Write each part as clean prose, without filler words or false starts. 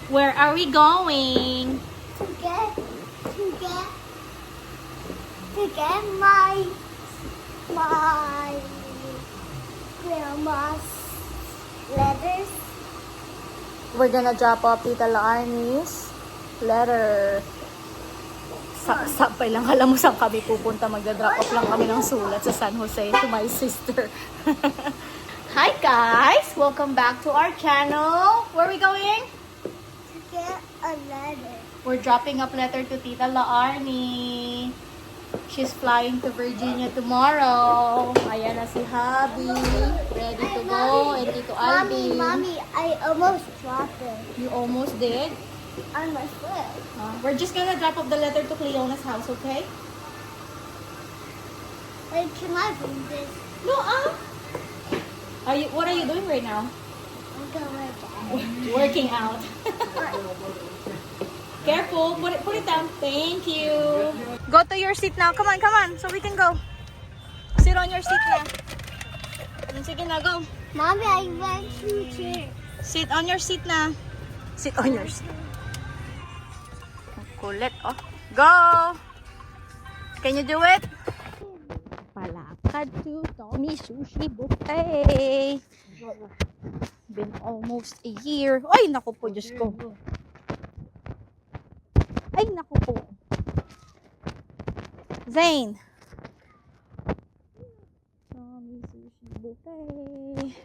Where are we going? To get my grandma's letters. We're gonna drop off Tita Laarni's letter. Sapay lang, alam mo saan kami pupunta. Magda-drop off lang kami ng sulat sa San Jose to my sister. Hi guys! Welcome back to our channel. Where are we going? To get a letter. We're dropping up letter to Tita Laarni. She's flying to Virginia tomorrow. Ayan na si Habi. Ready to go. And Tito Alvin. Mommy, I almost dropped it You almost did? on my foot. We're just gonna drop off the letter to Cleona's house, okay? Wait, can I bring this? No, what are you doing right now? I'm gonna work out. Working out. Careful, put it down. Thank you. Go to your seat now. Come on, so we can go. Sit on your seat na. Sige na, go. Mommy, I went to chair. Sit on your seat na. Sit on your seat. Kulit, oh. Go! Can you do it? Palakad to Tommy Sushi Buffet. Been almost a year. Ay, naku po, Diyos ko. Ay, naku po. Zane. Tommy Sushi Buffet.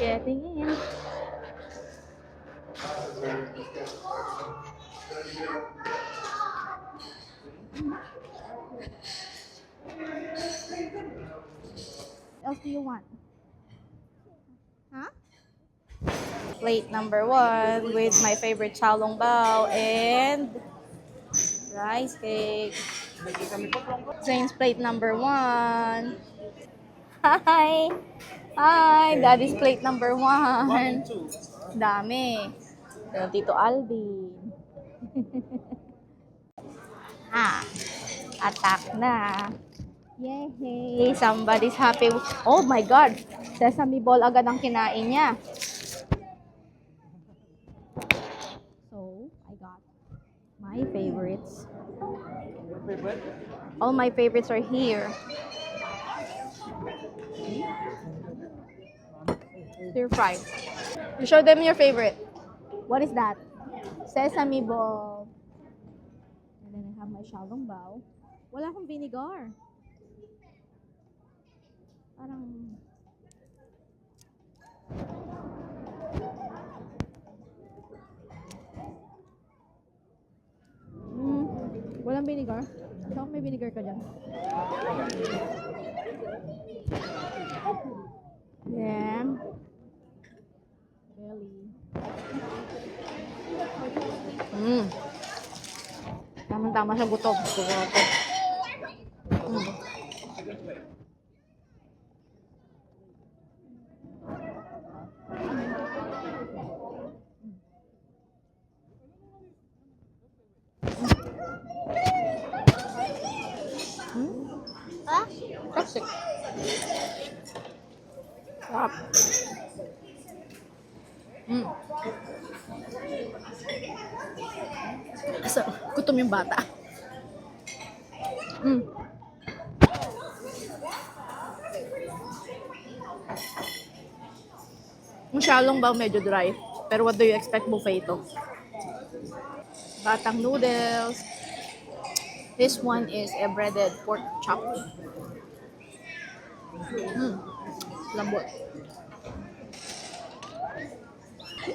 Getting in. What else do you want? Huh? Plate number 1 with my favorite xiaolong bao and rice cake. Zane's plate number 1. Hi! Hi! Daddy's plate number 1. Dami. Yung Tito Alvin. Attack na. Yay! Somebody's happy. Oh my God! Sesame ball agad ang kinain niya. So, I got my favorites. All my favorites are here. Stir fry. You show them your favorite. What is that? Sesame ball. And then I have my xiaolong bao. Wala akong vinegar. Parang... walang vinegar. Saan may vinegar ka dyan? Then, belly. Tama-tama sa gutom. Huh? Toxic. Sarap. So, gutom yung bata. Yung xiaolong bao medyo dry. Pero what do you expect buffet ito? Batang noodles. This one is a breaded pork chop. Lambot.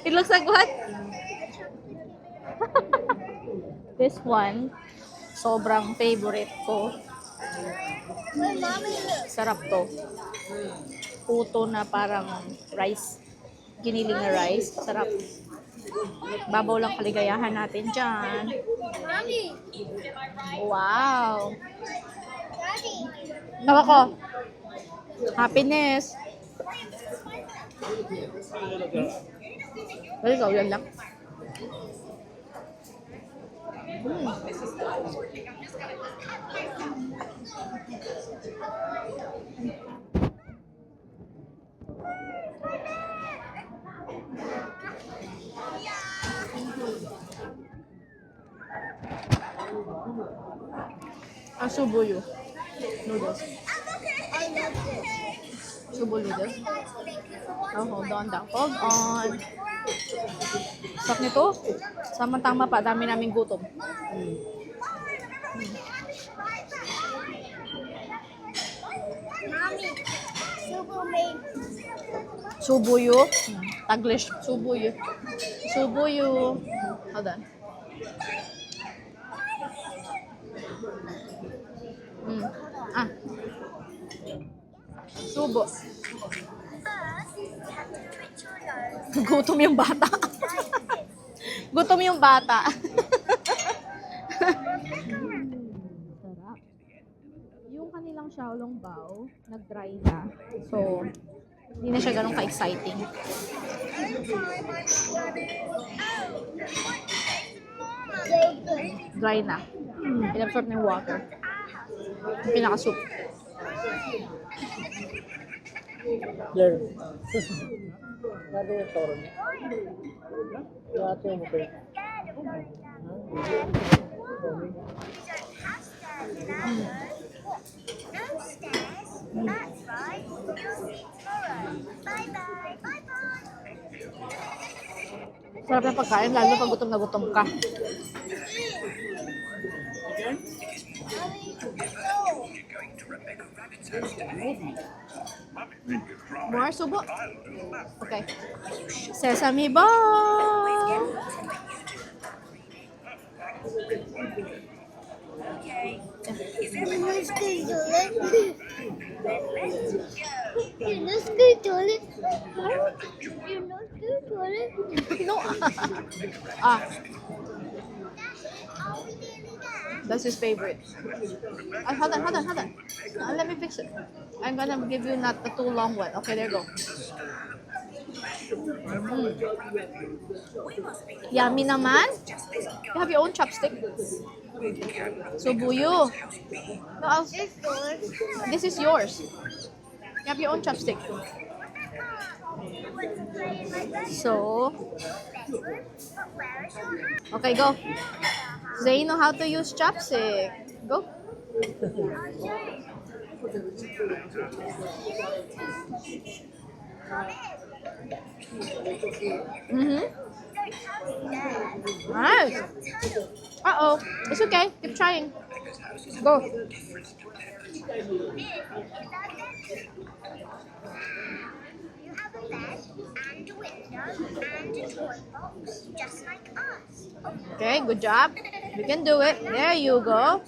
It looks like what? This one, sobrang favorite ko. Sarap to. Puto na parang rice. Giniling na rice. Sarap. Babaw lang kaligayahan natin dyan. Wow. Tawa ko. Happiness. Well, ikaw yan lang. Subuyo. Noodles. Subo noodles. Oh, hold on daw. Hold on. Sarap nito. Samang-tama pa. Dami naming gutom. Mommy, Subo made Subuyo. Taglish. Subuyo. Subuyo. Hold on. Ah. Subo. Gutom yung bata. Gutom yung bata. Sarap. Yung kanilang Xiaolong Bao, nag-dry na. So, hindi na siya ganun ka-exciting. Dry na. Inabsorb na yung water. Yung pinaka-soup. Claire. Ano yung toro niya? Lahat yung mukha. Sarap na pagkain, lalo pag gutom na gutom ka. More subo? Okay. Sesame ball! No. That's his favorite. Hold on. Let me fix it. I'm gonna give you not the too long one. Okay, there you go. Yummy naman. You have your own chopstick. Subuyo. No, this is yours. You have your own chopstick. So, okay, go. Zay know how to use chopstick. Go. Nice. Uh-oh. It's okay. Keep trying. Go. Okay, good job. You can do it. There you go.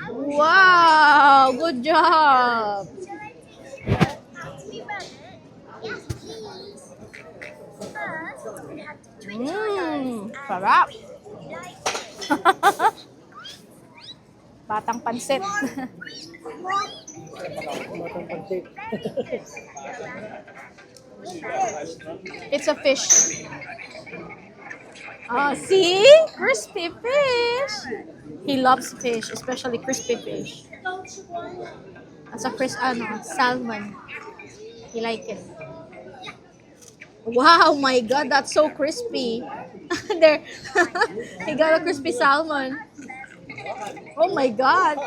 Wow, good job. Sarap. Batang pansit. It's a fish. See? Crispy fish. He loves fish, especially crispy fish. As a salmon. He like it. Wow, my God, that's so crispy. There, he got a crispy salmon. Oh my God.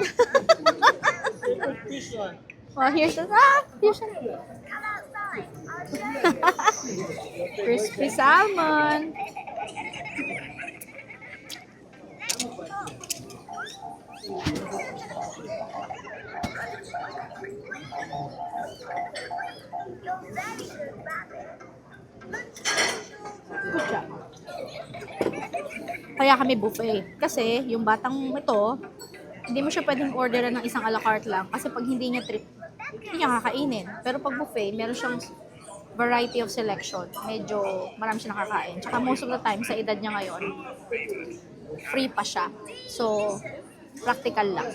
Well, here's a crispy salmon. Good job. Kaya kami buffet. Kasi yung batang ito, hindi mo siya pwedeng orderan ng isang a la carte lang. Kasi pag hindi niya trip, hindi niya kakainin. Pero pag buffet, meron siyang variety of selection. Medyo marami siya nakakain. Tsaka most of the time, sa edad niya ngayon, free pa siya. So, practical lang.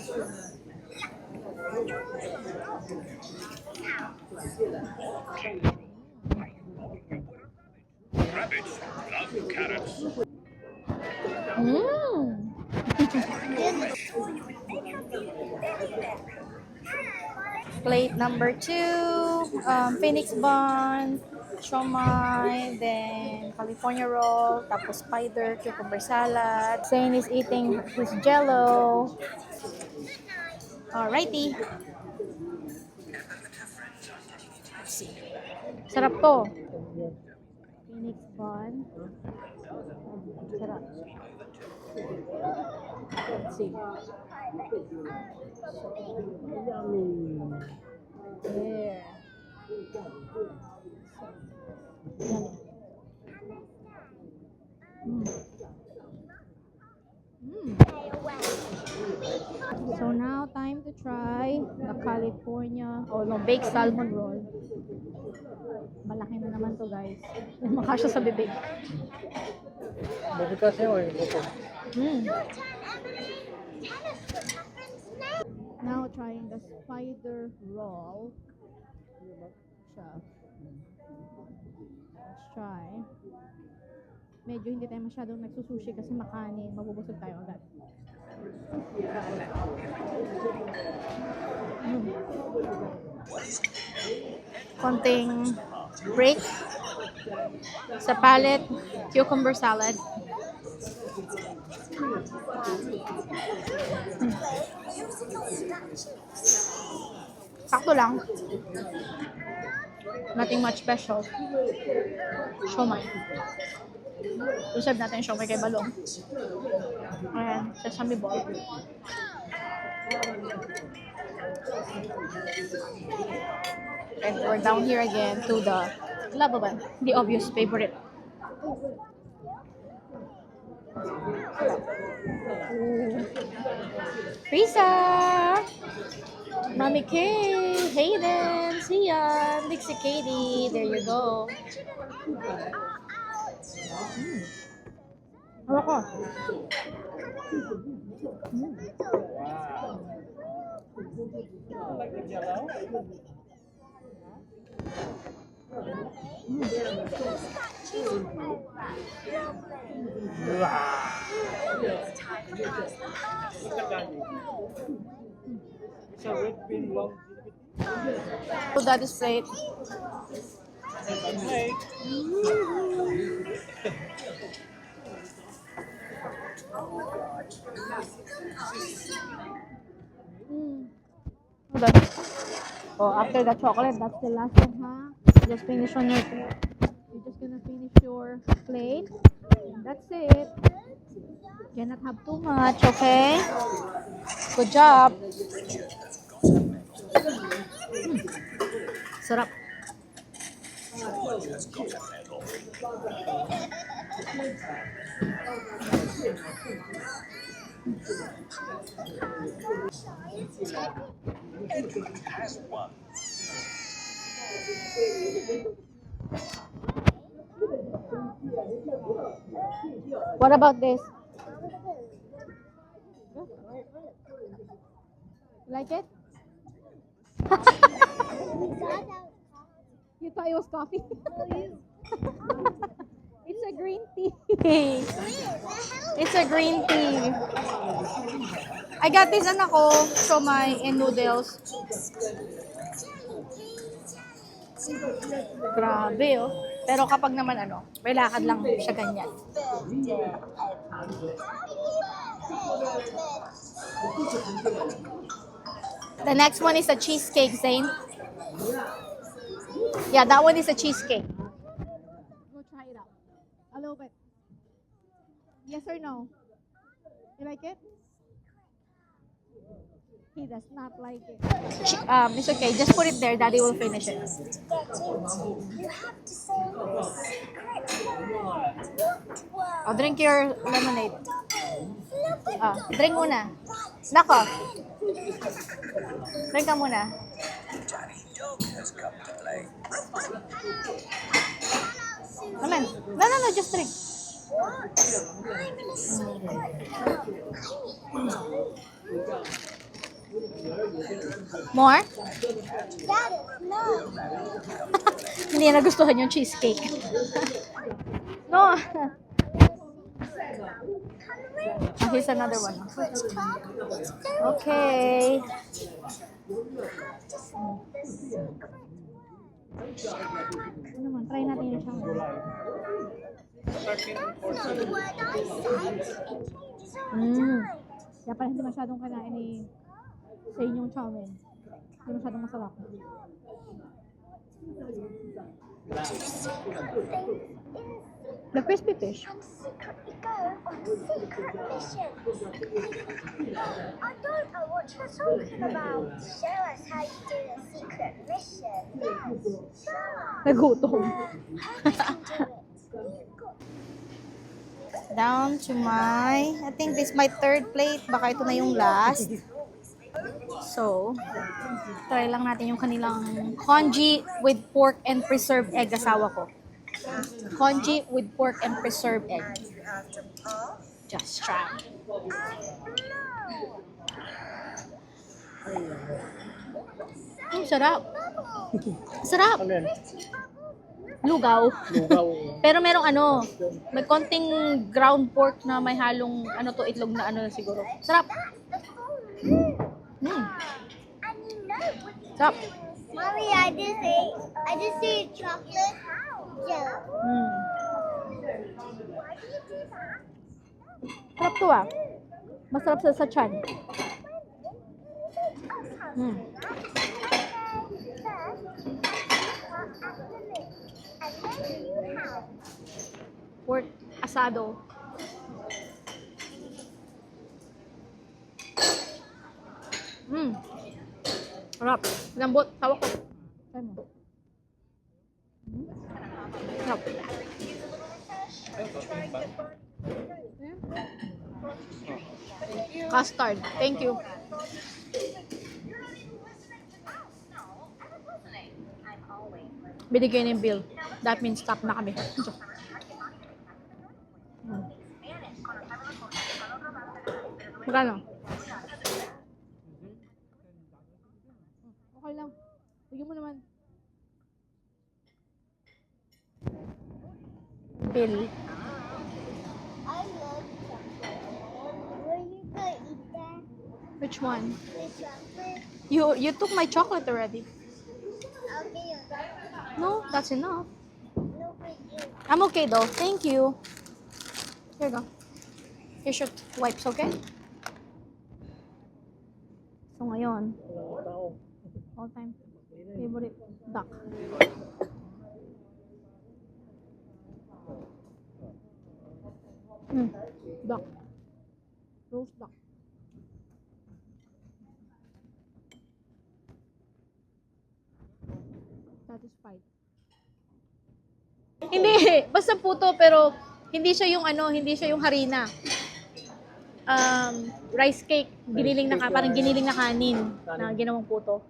Rabbits love carrots. plate number 2, Phoenix bun, siomai, then California roll, tapos spider, cucumber salad. Zane is eating his jello. Alrighty. Let's see. Sarap to. Phoenix bun. Sarap. Let's see. There. Yummy. So now time to try the California baked salmon roll. Malaki na naman to, guys. Makasya sa bibig. Bukod kasi o yung bukod. Now trying the spider roll. Siya. Let's try. Medyo hindi tayo masyadong nagsusushi kasi makanin. Mabubusog tayo agad. Konting break sa palate, cucumber salad. Sakto lang. Nothing much special. Siomai. Reserve natin yung siomai kay Balong. Ayan, sesame ball. And we're down here again to the Lababan, the obvious favorite. Risa! Mommy Kay! Hayden! Sian! Dixie Katie! There you go. Hawak ko. Like the yellow? Look at that. It's a red bean long. So that is plate. Okay. Hold on. Oh, after the chocolate, that's the last one, huh? Just finish on your plate. You're just gonna finish your plate. And that's it. Cannot have too much, okay? Good job. Sarap. Has won. What about this? Like it? You thought it was coffee? It's a green tea. It's a green tea. I got this siomai and noodles. Grabe, oh. Pero kapag naman may lakad lang siya ganyan. The next one is a cheesecake, Zane. Yeah, that one is a cheesecake. Go try it out. A little bit. Yes or no? You like it? He does not like it. It's okay. Just put it there. Daddy will finish it. You have to say the secret word. Oh, drink your lemonade. Drink muna. Nako. Drink ka muna. Amen. No. Just drink. More? Daddy, no. Hindi na nagustuhan yung cheesecake. No. Here's another one. Okay. have to say the secret word. Ano naman, try natin yung chow mein. Every word I said, it changes all the Mm. time. Kaya pala hindi masyadong kanain ni sa inyong chow mein. Hindi masyadong masarap. The crispy fish. And secretly go on secret missions. I don't know what you're talking about. Show us how you do a secret mission. Yes, sure. Nagutom. Hope you can do it. You've got Down to my, I think this is my third plate. Baka ito na yung last. So, try lang natin yung kanilang congee with pork and preserved egg. Asawa ko. Congee with pork and preserved egg. Just try. Sarap. Sarap. Ano yan? Lugaw. Lugaw. Pero merong ano, may konting ground pork na may halong ano to, itlog na ano siguro. Sarap. the full moon. Mm. And you know what you Sarap. Mommy, I just ate chocolate gel. Mm. Why do you do that? Sarap to ah. Masarap sa chan. Mm. Pork asado. Mm. Sarap. Lambot. Tawag ko. Try mo. Mm. Sarap. Custard. Thank you. Binigay ng bill. That means stop na kami. Hmm. Magkano? Okay lang. Bigyan mo naman. Bill. I love chocolate. Were you gonna eat that? Which one? The chocolate? You took my chocolate already. I'll give you that. No, that's enough. No, but you. I'm okay though. Thank you. Here you go. Here's your wipes, okay? So ngayon, all time favorite duck. Duck. Roast duck. Satisfied. Hindi, basta puto pero hindi siya yung ano, hindi siya yung harina. Rice cake, giniling na parang giniling na kanin na ginawang puto.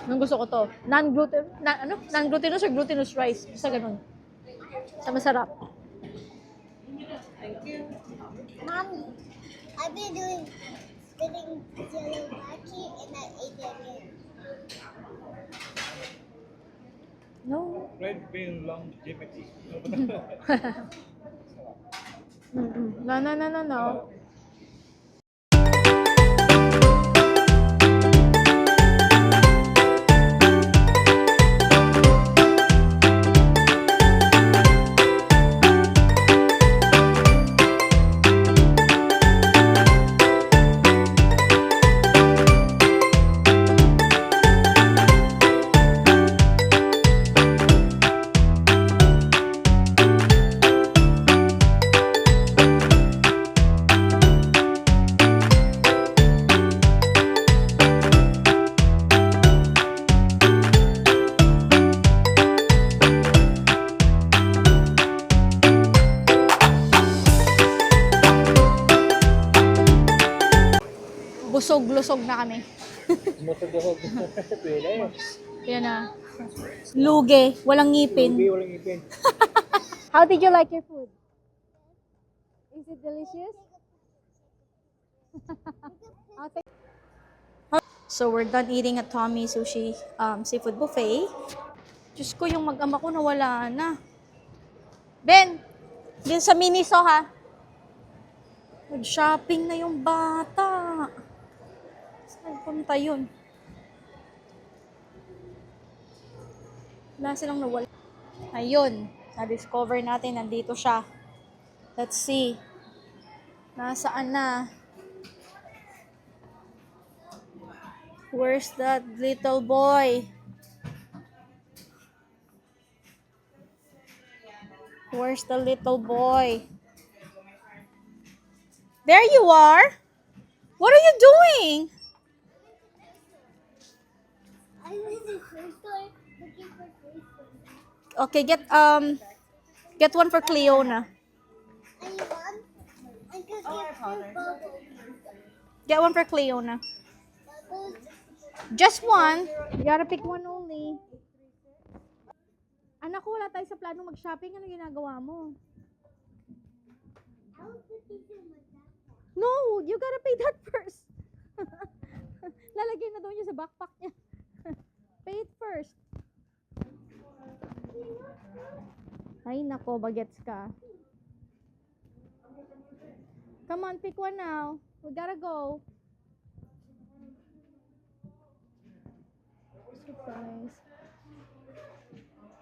Nung gusto ko to. Non-glutinous or glutinous rice. Basta ganun. Sa masarap. Mommy, I've been doing spinning yellow wacky and I ate it again. No. Red bean longevity. No. Busog-lusog na kami. Musog-busog. Pwede. Yan na. Luge. Walang ngipin. Hindi, walang ipin. How did you like your food? Is it delicious? So we're done eating at Tommy Sushi Seafood Buffet. Diyos ko, yung mag-ama ko nawala na. Ben! Din sa Miniso ha. Nag-shopping na yung bata. Saan punta yun? Wala silang nawala. Ayun. Na-discover natin. Nandito siya. Let's see. Nasaan na? Where's that little boy? Where's the little boy? There you are. What are you doing? I went to the food store looking for food. Okay, get one for Cleona. And you want? I could get fruit bubbles. Get one for Cleona. Bubbles. Just one. You gotta pick one only. Anak ko, wala tayo sa plano mag-shopping. Ano ginagawa mo? I was looking through my backpack. No, you gotta pay that first. Lalagay na daw niya sa backpack niya. Pay it first. Ay, nako, bagets ka. Come on, pick one now. We gotta go. Surprise.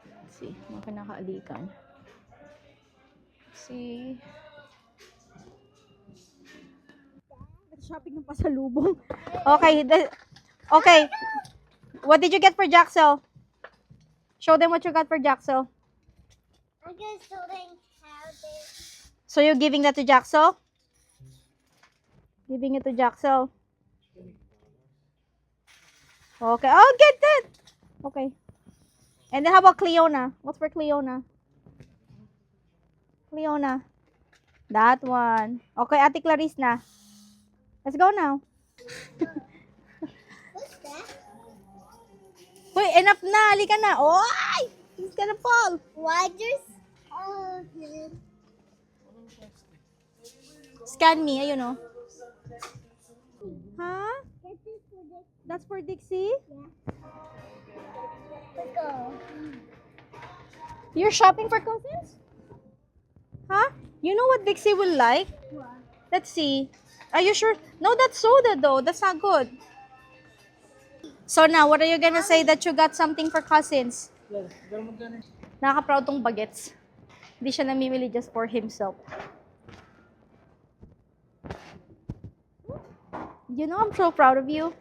Let's see, mga kinakaalikan. Let's see. Shopping ng pasalubong. Okay, okay. What did you get for Jaxel? Show them what you got for Jaxel. I'm just showing how they. So you're giving that to Jaxel? Giving it to Jaxel. Okay. Oh, get that. Okay. And then how about Cleona? What's for Cleona? Cleona. That one. Okay, Ate Clarice na. Let's go now. What's that? Hoy, enough na. Halika na. Oy! He's gonna fall. Why there's oh man. Scan me. Ayun oh. Huh? This is for this. That's for Dixie? Let's go. You're shopping for cousins? Huh? You know what Dixie will like? What? Let's see. Are you sure? No, that's soda though. That's not good. So now, what are you gonna say that you got something for cousins? Nakaka-proud tong bagets. Hindi siya namimili just for himself. You know, I'm so proud of you.